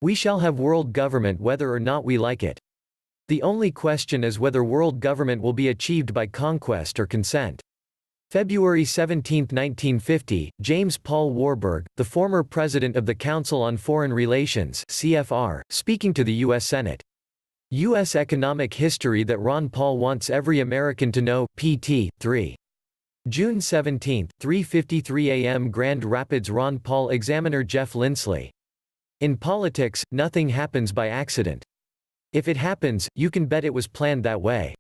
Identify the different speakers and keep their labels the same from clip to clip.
Speaker 1: We shall have world government whether or not we like it. The only question is whether world government will be achieved by conquest or consent. February 17, 1950, James Paul Warburg, the former president of the Council on Foreign Relations (CFR), speaking to the U.S. Senate. U.S. Economic History that Ron Paul wants every American to know, pt. 3. June 17, 3:53 a.m. Grand Rapids. Ron Paul examiner Jeff Linsley. In politics, nothing happens by accident. If it happens, you can bet it was planned that way.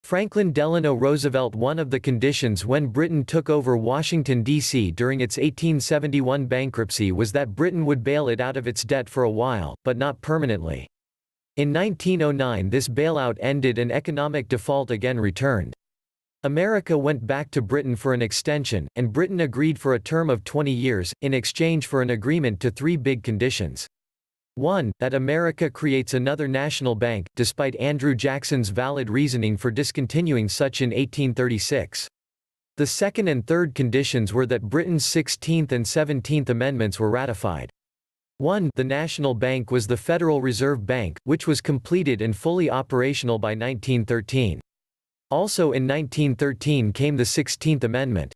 Speaker 1: Franklin Delano Roosevelt. One of the conditions when Britain took over Washington, D.C. during its 1871 bankruptcy was that Britain would bail it out of its debt for a while, but not permanently. In 1909 this bailout ended and economic default again returned. America went back to Britain for an extension, and Britain agreed for a term of 20 years, in exchange for an agreement to three big conditions. 1. That America creates another national bank, despite Andrew Jackson's valid reasoning for discontinuing such in 1836. The second and third conditions were that Britain's 16th and 17th Amendments were ratified. 1. The national bank was the Federal Reserve Bank, which was completed and fully operational by 1913. Also in 1913 came the 16th Amendment.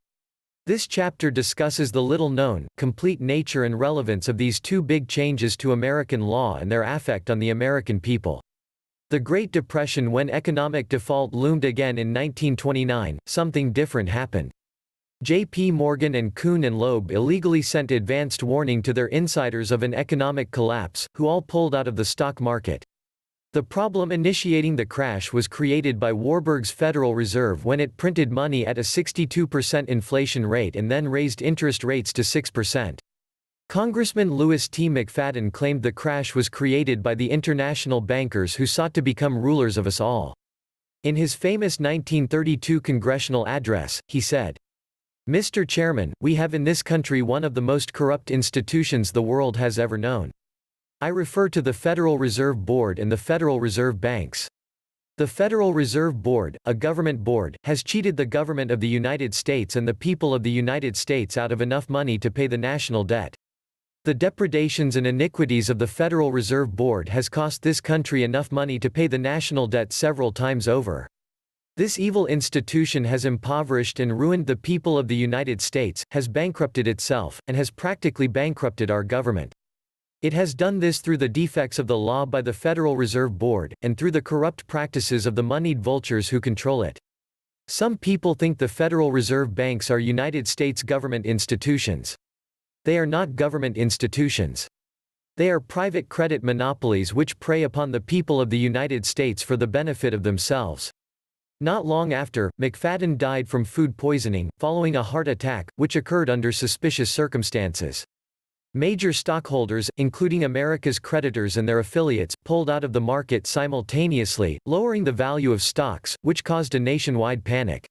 Speaker 1: This chapter discusses the little-known, complete nature and relevance of these two big changes to American law and their effect on the American people. The Great Depression. When economic default loomed again in 1929, something different happened. J.P. Morgan and Kuhn and Loeb illegally sent advanced warning to their insiders of an economic collapse, who all pulled out of the stock market. The problem initiating the crash was created by Warburg's Federal Reserve when it printed money at a 62% inflation rate and then raised interest rates to 6%. Congressman Louis T. McFadden claimed the crash was created by the international bankers who sought to become rulers of us all. In his famous 1932 congressional address, he said, "Mr. Chairman, we have in this country one of the most corrupt institutions the world has ever known. I refer to the Federal Reserve Board and the Federal Reserve Banks. The Federal Reserve Board, a government board, has cheated the government of the United States and the people of the United States out of enough money to pay the national debt. The depredations and iniquities of the Federal Reserve Board has cost this country enough money to pay the national debt several times over. This evil institution has impoverished and ruined the people of the United States, has bankrupted itself, and has practically bankrupted our government. It has done this through the defects of the law by the Federal Reserve Board, and through the corrupt practices of the moneyed vultures who control it. Some people think the Federal Reserve Banks are United States government institutions. They are not government institutions. They are private credit monopolies which prey upon the people of the United States for the benefit of themselves." Not long after, McFadden died from food poisoning, following a heart attack, which occurred under suspicious circumstances. Major stockholders, including America's creditors and their affiliates, pulled out of the market simultaneously, lowering the value of stocks, which caused a nationwide panic.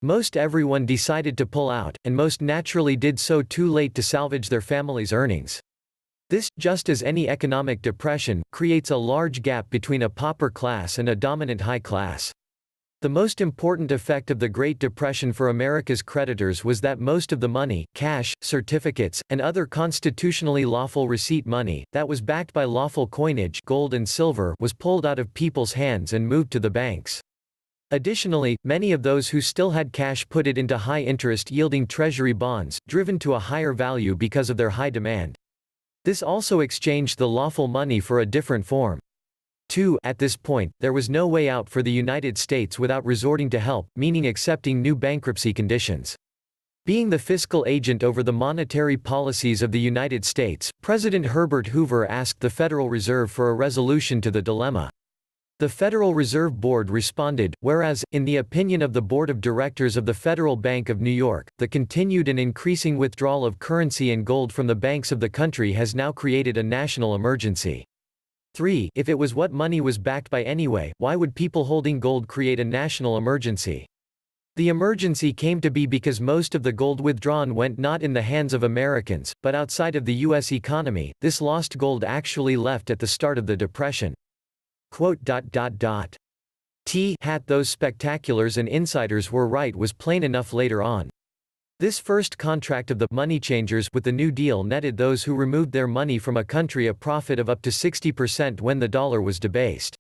Speaker 1: Most everyone decided to pull out, and most naturally did so too late to salvage their family's earnings. This, just as any economic depression, creates a large gap between a pauper class and a dominant high class. The most important effect of the Great Depression for America's creditors was that most of the money, cash, certificates, and other constitutionally lawful receipt money, that was backed by lawful coinage, gold and silver, was pulled out of people's hands and moved to the banks. Additionally, many of those who still had cash put it into high-interest yielding treasury bonds, driven to a higher value because of their high demand. This also exchanged the lawful money for a different form. 2. At this point, there was no way out for the United States without resorting to help, meaning accepting new bankruptcy conditions. Being the fiscal agent over the monetary policies of the United States, President Herbert Hoover asked the Federal Reserve for a resolution to the dilemma. The Federal Reserve Board responded, whereas, in the opinion of the Board of Directors of the Federal Bank of New York, the continued and increasing withdrawal of currency and gold from the banks of the country has now created a national emergency. 3. If it was what money was backed by anyway, why would people holding gold create a national emergency? The emergency came to be because most of the gold withdrawn went not in the hands of Americans, but outside of the U.S. economy. This lost gold actually left at the start of the Depression. Those spectaculars and insiders were right was plain enough later on. This first contract of the money changers with the New Deal netted those who removed their money from a country a profit of up to 60% when the dollar was debased.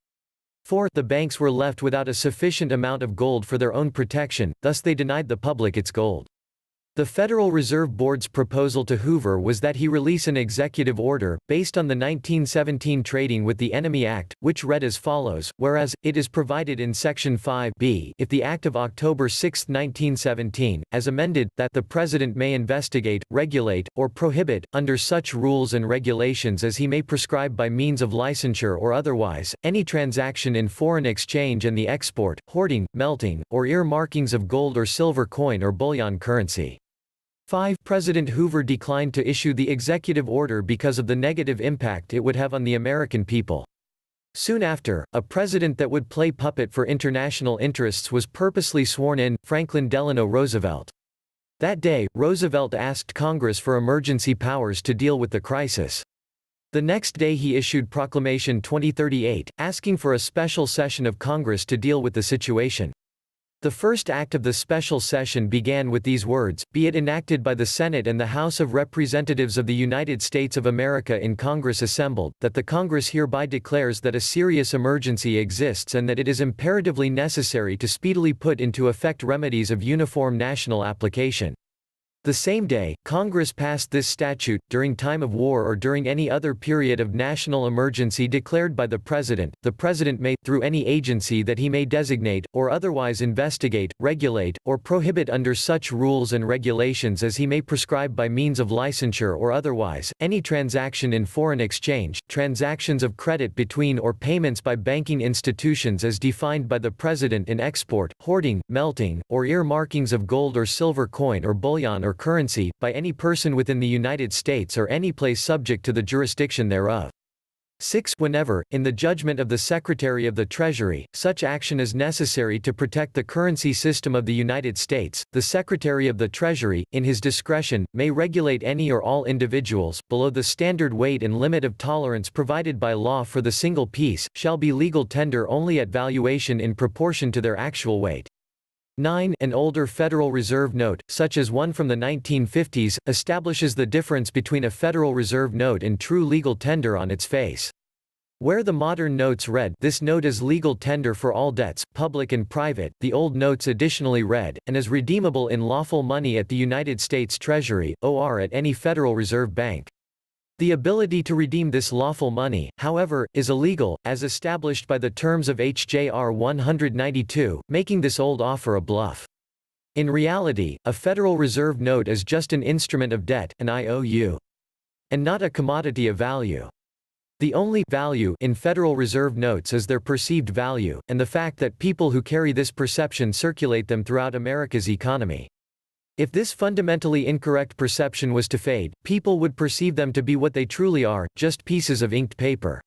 Speaker 1: 4. The banks were left without a sufficient amount of gold for their own protection, thus they denied the public its gold. The Federal Reserve Board's proposal to Hoover was that he release an executive order, based on the 1917 Trading with the Enemy Act, which read as follows, whereas, it is provided in Section 5(b) if the Act of October 6, 1917, as amended, that the President may investigate, regulate, or prohibit, under such rules and regulations as he may prescribe by means of licensure or otherwise, any transaction in foreign exchange and the export, hoarding, melting, or earmarkings of gold or silver coin or bullion currency. 5. President Hoover declined to issue the executive order because of the negative impact it would have on the American people. Soon after, a president that would play puppet for international interests was purposely sworn in, Franklin Delano Roosevelt. That day, Roosevelt asked Congress for emergency powers to deal with the crisis. The next day he issued Proclamation 2038, asking for a special session of Congress to deal with the situation. The first act of the special session began with these words, "Be it enacted by the Senate and the House of Representatives of the United States of America in Congress assembled, that the Congress hereby declares that a serious emergency exists and that it is imperatively necessary to speedily put into effect remedies of uniform national application." The same day, Congress passed this statute, during time of war or during any other period of national emergency declared by the President may, through any agency that he may designate, or otherwise investigate, regulate, or prohibit under such rules and regulations as he may prescribe by means of licensure or otherwise, any transaction in foreign exchange, transactions of credit between or payments by banking institutions as defined by the President in export, hoarding, melting, or earmarkings of gold or silver coin or bullion or currency, by any person within the United States or any place subject to the jurisdiction thereof. 6. Whenever, in the judgment of the Secretary of the Treasury, such action is necessary to protect the currency system of the United States, the Secretary of the Treasury, in his discretion, may regulate any or all individuals, below the standard weight and limit of tolerance provided by law for the single piece, shall be legal tender only at valuation in proportion to their actual weight. 9. An older Federal Reserve note, such as one from the 1950s, establishes the difference between a Federal Reserve note and true legal tender on its face. Where the modern notes read, "This note is legal tender for all debts, public and private," the old notes additionally read, "and is redeemable in lawful money at the United States Treasury, or at any Federal Reserve Bank." The ability to redeem this lawful money, however, is illegal, as established by the terms of H.J.R. 192, making this old offer a bluff. In reality, a Federal Reserve note is just an instrument of debt, an IOU, and not a commodity of value. The only value in Federal Reserve notes is their perceived value, and the fact that people who carry this perception circulate them throughout America's economy. If this fundamentally incorrect perception was to fade, people would perceive them to be what they truly are, just pieces of inked paper.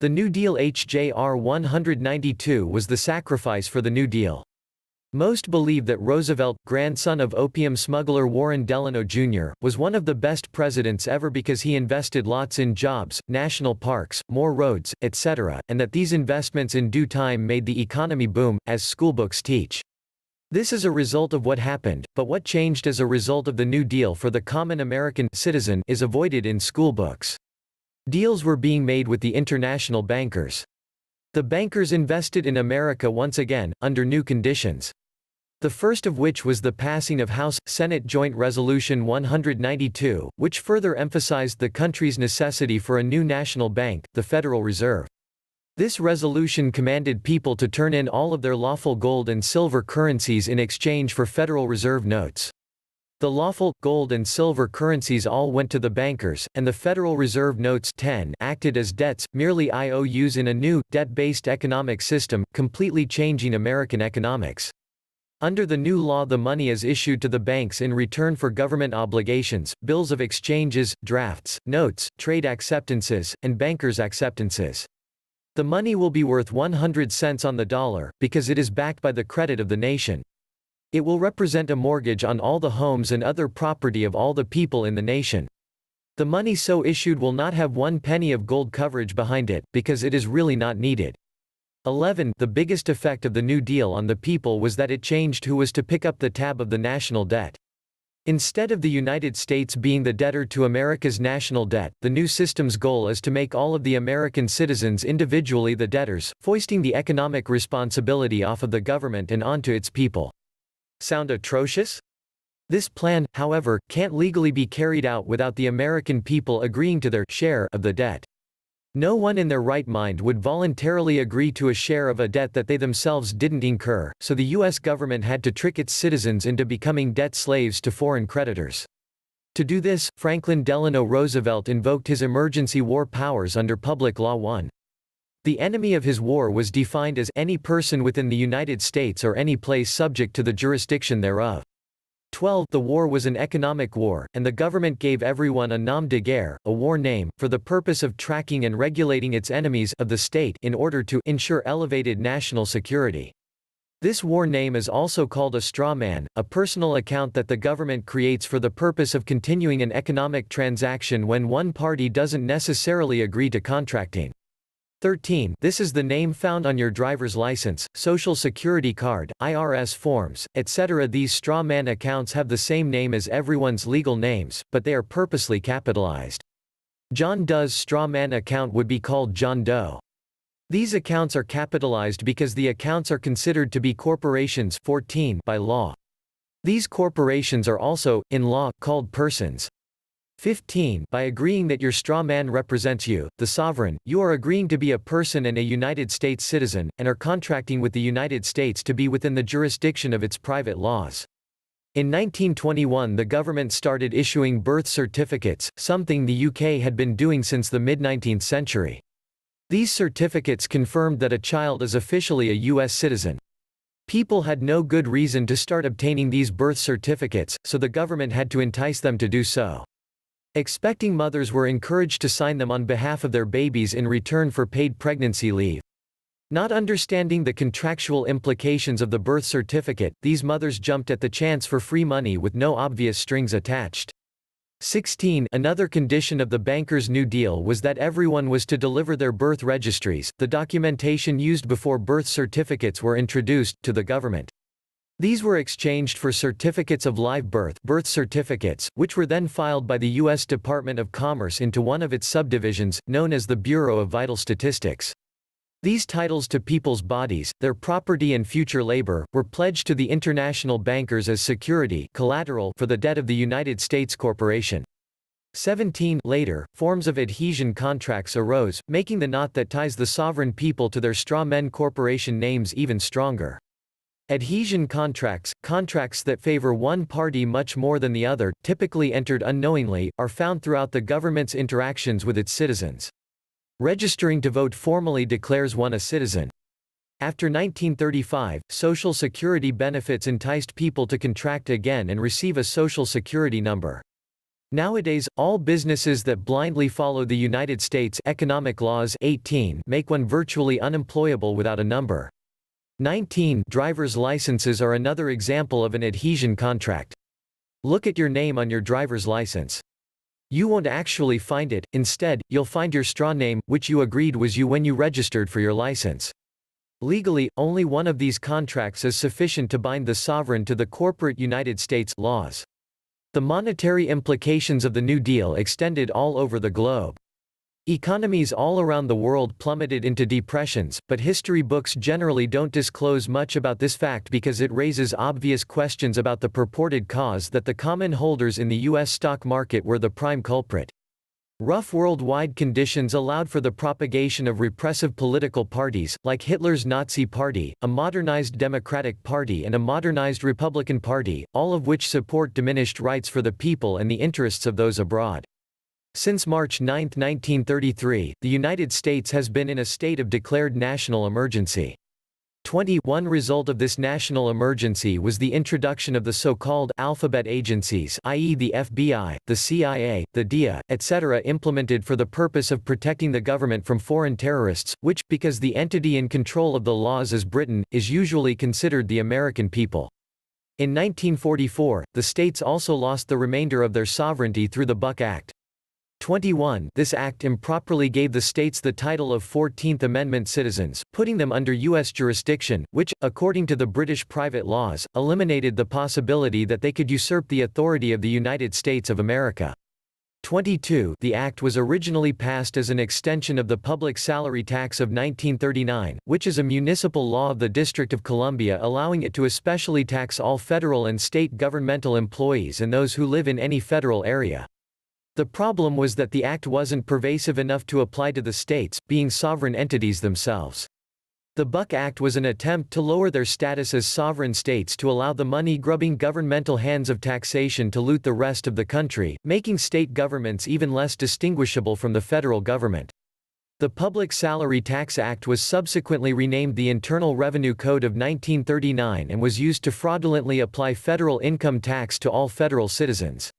Speaker 1: The New Deal H.J.R. 192 was the sacrifice for the New Deal. Most believe that Roosevelt, grandson of opium smuggler Warren Delano Jr., was one of the best presidents ever because he invested lots in jobs, national parks, more roads, etc., and that these investments in due time made the economy boom, as schoolbooks teach. This is a result of what happened, but what changed as a result of the New Deal for the common American citizen is avoided in schoolbooks. Deals were being made with the international bankers. The bankers invested in America once again, under new conditions. The first of which was the passing of House-Senate Joint Resolution 192, which further emphasized the country's necessity for a new national bank, the Federal Reserve. This resolution commanded people to turn in all of their lawful gold and silver currencies in exchange for Federal Reserve notes. The lawful, gold and silver currencies all went to the bankers, and the Federal Reserve notes 10 acted as debts, merely IOUs in a new, debt-based economic system, completely changing American economics. Under the new law, the money is issued to the banks in return for government obligations, bills of exchanges, drafts, notes, trade acceptances, and bankers' acceptances. The money will be worth 100 cents on the dollar, because it is backed by the credit of the nation. It will represent a mortgage on all the homes and other property of all the people in the nation. The money so issued will not have 1 penny of gold coverage behind it, because it is really not needed. 11. The biggest effect of the New Deal on the people was that it changed who was to pick up the tab of the national debt. Instead of the United States being the debtor to America's national debt, the new system's goal is to make all of the American citizens individually the debtors, foisting the economic responsibility off of the government and onto its people. Sound atrocious? This plan, however, can't legally be carried out without the American people agreeing to their share of the debt. No one in their right mind would voluntarily agree to a share of a debt that they themselves didn't incur, so the U.S. government had to trick its citizens into becoming debt slaves to foreign creditors. To do this, Franklin Delano Roosevelt invoked his emergency war powers under Public Law 1. The enemy of his war was defined as any person within the United States or any place subject to the jurisdiction thereof. 12. The war was an economic war, and the government gave everyone a nom de guerre, a war name, for the purpose of tracking and regulating its enemies of the state in order to ensure elevated national security. This war name is also called a straw man, a personal account that the government creates for the purpose of continuing an economic transaction when one party doesn't necessarily agree to contracting. 13. This is the name found on your driver's license, social security card, IRS forms, etc. These straw man accounts have the same name as everyone's legal names, but they are purposely capitalized. John Doe's straw man account would be called John Doe. These accounts are capitalized because the accounts are considered to be corporations 14 by law. These corporations are also, in law, called persons. 15. By agreeing that your straw man represents you, the sovereign, you are agreeing to be a person and a United States citizen, and are contracting with the United States to be within the jurisdiction of its private laws. In 1921 the government started issuing birth certificates, something the UK had been doing since the mid-19th century. These certificates confirmed that a child is officially a U.S. citizen. People had no good reason to start obtaining these birth certificates, so the government had to entice them to do so. Expecting mothers were encouraged to sign them on behalf of their babies in return for paid pregnancy leave. Not understanding the contractual implications of the birth certificate, these mothers jumped at the chance for free money with no obvious strings attached. 16. Another condition of the bankers' New Deal was that everyone was to deliver their birth registries, the documentation used before birth certificates were introduced, to the government. These were exchanged for certificates of live birth, birth certificates, which were then filed by the U.S. Department of Commerce into one of its subdivisions, known as the Bureau of Vital Statistics. These titles to people's bodies, their property and future labor, were pledged to the international bankers as security, collateral, for the debt of the United States corporation. 17. Later, forms of adhesion contracts arose, making the knot that ties the sovereign people to their straw men corporation names even stronger. Adhesion contracts, contracts that favor one party much more than the other, typically entered unknowingly, are found throughout the government's interactions with its citizens. Registering to vote formally declares one a citizen. After 1935, Social Security benefits enticed people to contract again and receive a Social Security number. Nowadays, all businesses that blindly follow the United States economic laws 18 make one virtually unemployable without a number. 19. Driver's licenses are another example of an adhesion contract. Look at your name on your driver's license. You won't actually find it, instead, you'll find your straw name, which you agreed was you when you registered for your license. Legally, only one of these contracts is sufficient to bind the sovereign to the corporate United States laws. The monetary implications of the New Deal extended all over the globe. Economies all around the world plummeted into depressions, but history books generally don't disclose much about this fact because it raises obvious questions about the purported cause that the common holders in the U.S. stock market were the prime culprit. Rough worldwide conditions allowed for the propagation of repressive political parties, like Hitler's Nazi Party, a modernized Democratic Party and a modernized Republican Party, all of which support diminished rights for the people and the interests of those abroad. Since March 9, 1933, the United States has been in a state of declared national emergency. One result of this national emergency was the introduction of the so-called alphabet agencies, i.e. the FBI, the CIA, the DIA, etc., implemented for the purpose of protecting the government from foreign terrorists, which, because the entity in control of the laws is Britain, is usually considered the American people. In 1944, the states also lost the remainder of their sovereignty through the Buck Act. 21. This act improperly gave the states the title of 14th Amendment citizens, putting them under U.S. jurisdiction, which, according to the British private laws, eliminated the possibility that they could usurp the authority of the United States of America. 22. The act was originally passed as an extension of the Public Salary Tax of 1939, which is a municipal law of the District of Columbia allowing it to especially tax all federal and state governmental employees and those who live in any federal area. The problem was that the act wasn't pervasive enough to apply to the states, being sovereign entities themselves. The Buck Act was an attempt to lower their status as sovereign states to allow the money-grubbing governmental hands of taxation to loot the rest of the country, making state governments even less distinguishable from the federal government. The Public Salary Tax Act was subsequently renamed the Internal Revenue Code of 1939 and was used to fraudulently apply federal income tax to all federal citizens.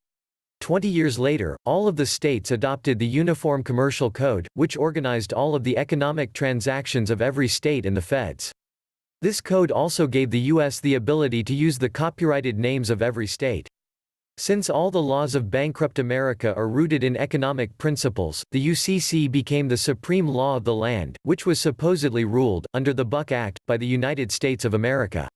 Speaker 1: 20 years later, all of the states adopted the Uniform Commercial Code, which organized all of the economic transactions of every state and the feds. This code also gave the U.S. the ability to use the copyrighted names of every state. Since all the laws of bankrupt America are rooted in economic principles, the UCC became the supreme law of the land, which was supposedly ruled, under the Buck Act, by the United States of America.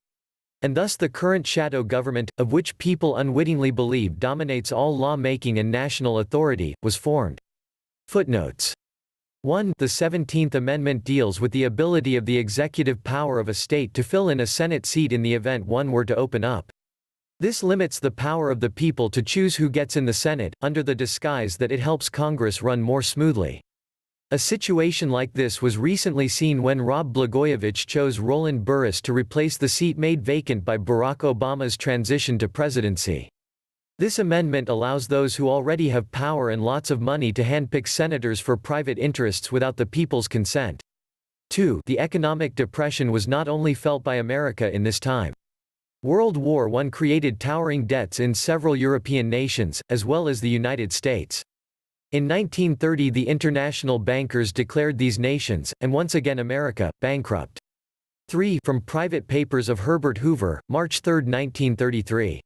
Speaker 1: And thus the current shadow government, of which people unwittingly believe dominates all law-making and national authority, was formed. Footnotes. 1. The 17th Amendment deals with the ability of the executive power of a state to fill in a Senate seat in the event one were to open up. This limits the power of the people to choose who gets in the Senate, under the disguise that it helps Congress run more smoothly. A situation like this was recently seen when Rod Blagojevich chose Roland Burris to replace the seat made vacant by Barack Obama's transition to presidency. This amendment allows those who already have power and lots of money to handpick senators for private interests without the people's consent. 2. The economic depression was not only felt by America in this time. World War I created towering debts in several European nations, as well as the United States. In 1930 the international bankers declared these nations, and once again America, bankrupt. 3. From private papers of Herbert Hoover, March 3, 1933.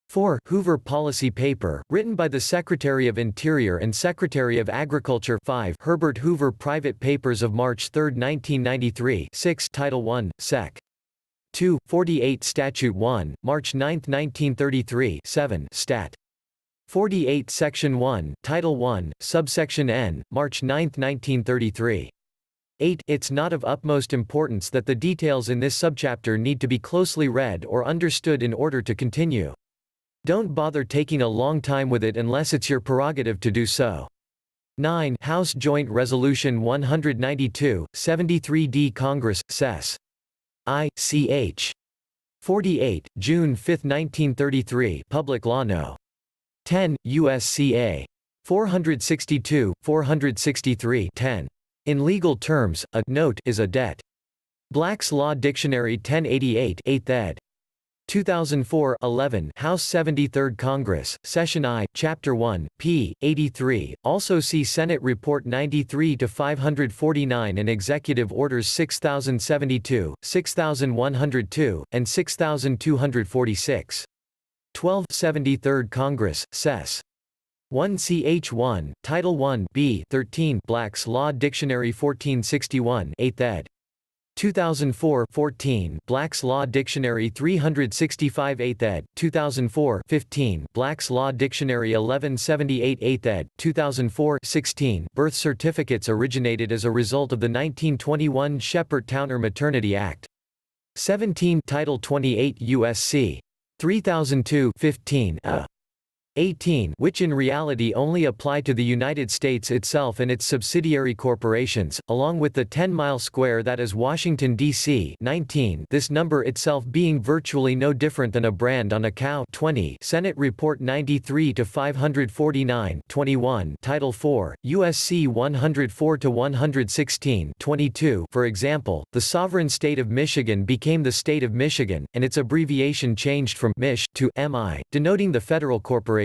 Speaker 1: 4. Hoover Policy Paper, written by the Secretary of Interior and Secretary of Agriculture. 5. Herbert Hoover Private Papers of March 3, 1993. 6. Title I, Sec. 2, 48 Statute 1, March 9, 1933. 7. Stat. 48 Section 1, Title 1, Subsection N, March 9, 1933. 8. It's not of utmost importance that the details in this subchapter need to be closely read or understood in order to continue. Don't bother taking a long time with it unless it's your prerogative to do so. 9. House Joint Resolution 192, 73D Congress, Sess. I. Ch. 48, June 5, 1933 Public Law No. 10, USCA. 462, 463 10. In legal terms, a note is a debt. Black's Law Dictionary 1088 8th ed. 2004 11 House 73rd Congress, Session I, Chapter 1, p. 83. Also see Senate Report 93-549 and Executive Orders 6072, 6102, and 6246. 12 73rd Congress, Sess. 1 ch. 1, Title I b. 13 Black's Law Dictionary 1461 8th ed. 2004 14 Black's Law Dictionary 365 8th ed. 2004 15 Black's Law Dictionary 1178 8th ed. 2004 16 Birth certificates originated as a result of the 1921 Shepard-Towner Maternity Act. 17 Title 28 U.S.C. 3002 15 a. 18 which in reality only apply to the United States itself and its subsidiary corporations, along with the 10-mile square that is Washington, D.C. 19 this number itself being virtually no different than a brand on a cow. 20 Senate Report 93-549 21 Title IV, USC 104-116 22 For example, the sovereign state of Michigan became the state of Michigan, and its abbreviation changed from MISH to MI, denoting the federal corporation.